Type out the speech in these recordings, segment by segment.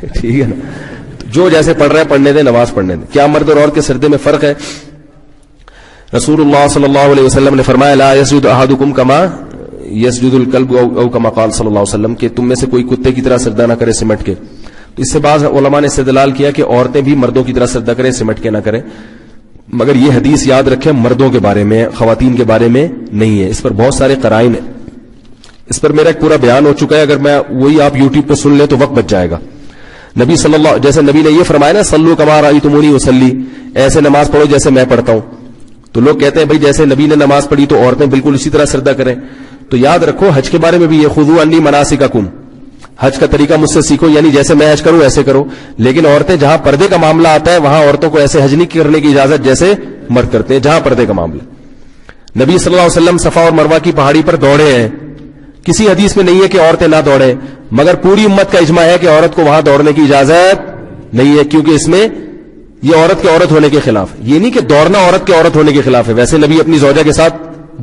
ٹھیک ہے نا, جو جیسے پڑھ رہے ہیں پڑھنے دیں, نماز پڑھنے دیں. کیا مرد اور عورت کے سجدے میں فرق ہے؟ رسول اللہ صلی اللہ علیہ وسلم نے فرمایا لا یسجد احدکم کما یسجد الکلب او کما قال صلی اللہ علیہ وسلم, کہ تم میں سے کوئی کتے کی طرح سجدہ نہ کرے سمٹ کے. تو اس سے بعض علماء نے استدلال کیا کہ عورتیں بھی مردوں کی طرح سجدہ کریں سمٹ کے نہ کریں, مگر یہ حدیث یاد رکھیں مردوں کے بارے میں, خواتین کے بارے میں نہیں ہے. اس پر بہت سارے قرائن ہیں, اس پر میرا ایک پورا بیان ہو چکا ہے, اگر میں وہی آپ یوٹیوب پہ سن لیں تو وقت بچ جائے گا. نبی صلی اللہ, جیسے نبی نے یہ فرمایا نا صلو کما رأیتمونی اصلی, ایسے نماز پڑھو جیسے میں پڑھتا ہوں. تو لوگ کہتے ہیں بھائی جیسے نبی نے نماز پڑھی تو عورتیں بالکل اسی طرح سجدہ کریں. تو یاد رکھو حج کے بارے میں بھی یہ خذوا انی مناسککم, حج کا طریقہ مجھ سے سیکھو, یعنی جیسے میں حج کروں ایسے کرو. لیکن عورتیں جہاں پردے کا معاملہ آتا ہے وہاں عورتوں کو ایسے حج نہیں کرنے کی اجازت جیسے مرد کرتے ہیں جہاں پردے کا معاملہ. نبی صلی اللہ علیہ وسلم صفا اور مروہ کی پہاڑی پر دوڑے ہیں, کسی حدیث میں نہیں ہے کہ عورتیں نہ دوڑیں, مگر پوری امت کا اجماع ہے کہ عورت کو وہاں دوڑنے کی اجازت نہیں ہے, کیونکہ اس میں یہ عورت کے عورت ہونے کے خلاف. یہ نہیں کہ دوڑنا عورت کے عورت ہونے کے خلاف ہے, ویسے نبی اپنی زوجہ کے ساتھ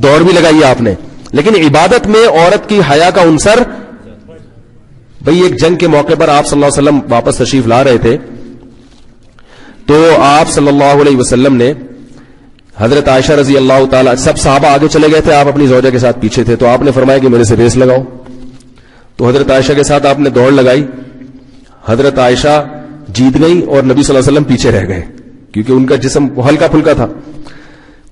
دوڑ بھی لگائی ہے آپ نے, لیکن عبادت میں عورت کی حیا کا عنصر. بھئی ایک جنگ کے موقع پر آپ صلی اللہ علیہ وسلم واپس تشریف لا رہے تھے, تو آپ صلی اللہ علیہ وسلم نے حضرت عائشہ رضی اللہ تعالی, سب صحابہ آگے چلے گئے تھے, آپ اپنی زوجہ کے ساتھ پیچھے تھے, تو آپ نے فرمایا کہ میرے سے ریس لگاؤ. تو حضرت عائشہ کے ساتھ آپ نے دوڑ لگائی, حضرت عائشہ جیت گئی اور نبی صلی اللہ علیہ وسلم پیچھے رہ گئے, کیونکہ ان کا جسم ہلکا پھلکا تھا.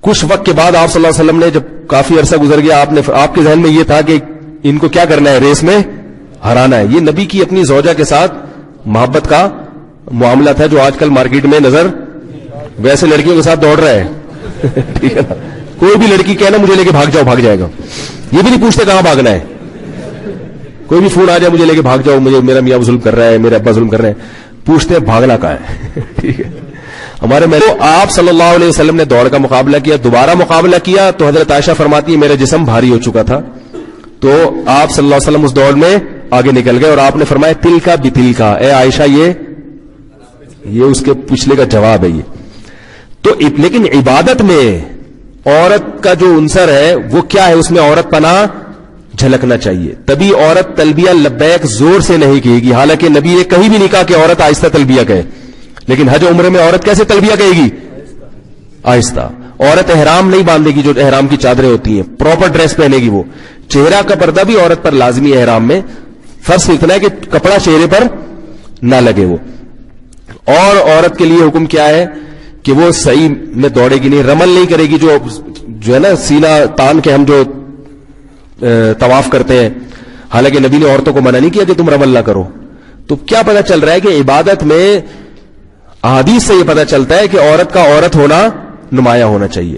کچھ وقت کے بعد آپ صلی اللہ علیہ وسلم نے, جب کافی عرصہ گزر گیا, آپ کے ذہن میں یہ تھا کہ ان کو کیا کرنا ہے, ریس میں ہرانا ہے. یہ نبی کی اپنی زوجہ کے ساتھ محبت کا معاملہ تھا, جو آج کل مارکیٹ میں نظر ویسے لڑکیوں کے ساتھ دوڑ رہا ہے. ٹھیک ہے نا, کوئی بھی لڑکی کہنا مجھے لے کے بھاگ جاؤ, بھاگ جائے گا, یہ بھی نہیں پوچھتے کہاں بھاگنا ہے. کوئی بھی فون آ جائے مجھے لے کے بھاگ جاؤ, مجھے میرا میاں ظلم کر رہا ہے, میرے ابا ظلم کر رہے ہیں, پوچھتے ہیں بھاگنا کہاں ہے. ٹھیک ہے, ہمارے میں آپ صلی اللہ علیہ وسلم نے دوڑ کا مقابلہ کیا, دوبارہ مقابلہ کیا تو حضرت عائشہ فرماتی ہے میرا جسم بھاری ہو چکا تھا, تو آپ صلی اللہ علیہ وسلم اس دوڑ میں آگے نکل گئے, اور آپ نے فرمایا تل کا بتل کا, اے عائشہ یہ اس کے پچھلے کا جواب ہے یہ. تو لیکن عبادت میں عورت کا جو عنصر ہے وہ کیا ہے, اس میں عورت پناہ جھلکنا چاہیے. تبھی عورت تلبیہ لبیک زور سے نہیں کہے گی, حالانکہ نبی نے کہیں بھی نہیں کہا کہ عورت آہستہ تلبیہ کہے, لیکن حج عمرے میں عورت کیسے تلبیہ کہے گی, آہستہ. عورت احرام نہیں باندھے گی, جو احرام کی چادریں ہوتی ہیں, پراپر ڈریس پہنے گی. وہ چہرہ کا پردہ بھی عورت پر لازمی ہے احرام میں, فرض اتنا ہے کہ کپڑا چہرے پر نہ لگے وہ. اور عورت کے لیے حکم کیا ہے کہ وہ صحیح میں دوڑے گی نہیں, رمل نہیں کرے گی, جو ہے نا سینہ تان کے ہم جو طواف کرتے ہیں, حالانکہ نبی نے عورتوں کو منع نہیں کیا کہ تم رمل نہ کرو. تو کیا پتہ چل رہا ہے کہ عبادت میں احادیث سے یہ پتہ چلتا ہے کہ عورت کا عورت ہونا نمایاں ہونا چاہیے.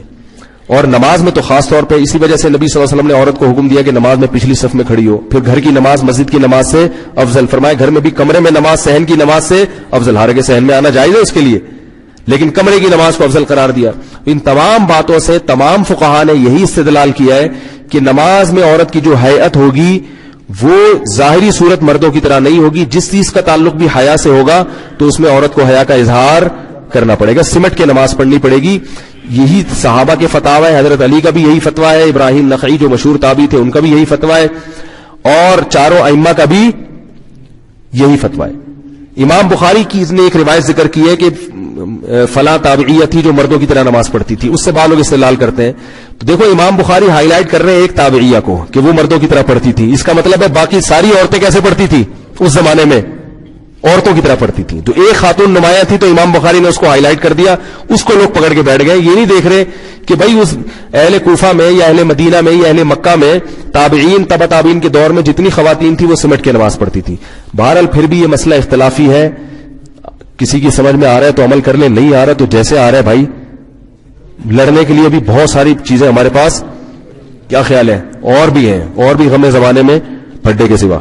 اور نماز میں تو خاص طور پہ اسی وجہ سے نبی صلی اللہ علیہ وسلم نے عورت کو حکم دیا کہ نماز میں پچھلی صف میں کھڑی ہو. پھر گھر کی نماز مسجد کی نماز سے افضل فرمائے, گھر میں بھی کمرے میں نماز صحن کی نماز سے افضل, حالانکہ صحن میں آنا جائز ہے اس کے لیے, لیکن کمرے کی نماز کو افضل قرار دیا. ان تمام باتوں سے تمام فقہا نے یہی استدلال کیا ہے کہ نماز میں عورت کی جو ہیئت ہوگی وہ ظاہری صورت مردوں کی طرح نہیں ہوگی. جس چیز کا تعلق بھی حیا سے ہوگا تو اس میں عورت کو حیا کا اظہار کرنا پڑے گا, سمٹ کے نماز پڑھنی پڑے گی. یہی صحابہ کے فتویٰ ہے, حضرت علی کا بھی یہی فتویٰ ہے, ابراہیم نخعی جو مشہور تابعی تھے ان کا بھی یہی فتویٰ ہے, اور چاروں ائمہ کا بھی یہی فتویٰ ہے. امام بخاری کی نے ایک روایت ذکر کی ہے کہ فلاں تابعیہ تھی جو مردوں کی طرح نماز پڑھتی تھی, اس سے بعض لوگ استدلال کرتے ہیں. تو دیکھو امام بخاری ہائی لائٹ کر رہے ہیں ایک تابعیہ کو کہ وہ مردوں کی طرح پڑھتی تھی, اس کا مطلب ہے باقی ساری عورتیں کیسے پڑھتی تھی, اس زمانے میں عورتوں کی طرح پڑھتی تھی. تو ایک خاتون نمایاں تھی تو امام بخاری نے اس کو ہائی لائٹ کر دیا, اس کو لوگ پکڑ کے بیٹھ گئے. یہ نہیں دیکھ رہے کہ بھائی اس اہل کوفہ میں یا اہل مدینہ میں یا اہل مکہ میں تابعین تبع تابعین کے دور میں جتنی خواتین تھی وہ سمٹ کے نماز پڑھتی تھی. بہرحال پھر بھی یہ مسئلہ اختلافی ہے, کسی کی سمجھ میں آ رہا ہے تو عمل کر لے, نہیں آ رہا تو جیسے آ رہا ہے بھائی, لڑنے کے لیے بھی بہت ساری چیزیں ہمارے پاس, کیا خیال ہے, اور بھی ہیں, اور بھی غم زمانے میں پھڈے کے سوا.